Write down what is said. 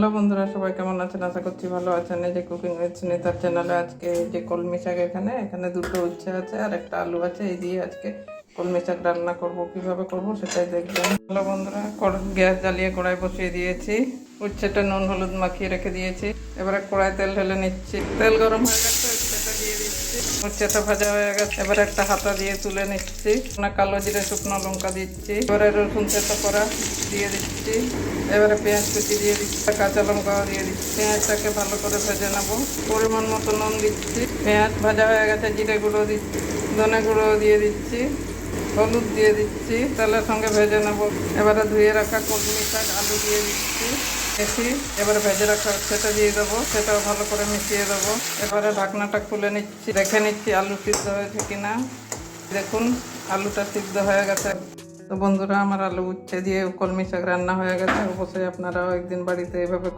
Hello বন্ধুরা, সবাই কেমন আছেন? আশা করছি ভালো আছেন। এই যে কুকিং উইথ সুনিতার চ্যানেলে আজকে এই যে কলমি শাক, এখানে দুটো উচ্ছে আছে আর একটা আলু আছে। এই দিয়ে আজকে কলমি শাক রান্না করব। কিভাবে করব সেটাই দেখবেন। হ্যালো বন্ধুরা, গ্যাস জ্বালিয়ে কড়াই বসিয়ে দিয়েছি। উচ্ছেটা নুন হলুদ মাখিয়ে রেখে দিয়েছি। এবারে কড়াই তেল ঢেলে নিচ্ছি। তেল গরম হয়ে গেছে, উচ্ছেটা দিয়ে দিচ্ছি। উচ্ছেটা ভাজা হয়ে গেছে, এবারে একটা হাতা দিয়ে তুলে নিচ্ছি। কালো জিরে শুকনো লঙ্কা দিচ্ছি। এবারে রসুন থেতো করা দিয়ে দিচ্ছি। এবারে পেঁয়াজ কুচি দিয়ে দিচ্ছি, কাঁচা লঙ্কাও দিয়ে দিচ্ছি। পেঁয়াজটাকে ভালো করে ভেজে নেবো। পরিমাণ মতো নুন দিচ্ছি। পেঁয়াজ ভাজা হয়ে গেছে, জিরে গুঁড়ো দিচ্ছি, ধনে গুঁড়ো দিয়ে দিচ্ছি, হলুদ দিয়ে দিচ্ছি। তেলের সঙ্গে ভেজে নেবো। এবারে ধুয়ে রাখা কলমি শাক, আলু দিয়ে দিচ্ছি। এবারে ভেজে রাখা সেটা দিয়ে দেবো, সেটাও ভালো করে মিশিয়ে দেবো। এবারে ঢাকনাটা খুলে নিচ্ছি, দেখে নিচ্ছি আলু সিদ্ধ হয়েছে কিনা। দেখুন আলুটা সিদ্ধ হয়ে গেছে। তো বন্ধুরা, আমার আলু উচ্ছে দিয়ে কলমি শাক রান্না হয়ে গেছে। অবশ্যই আপনারাও একদিন বাড়িতে এভাবে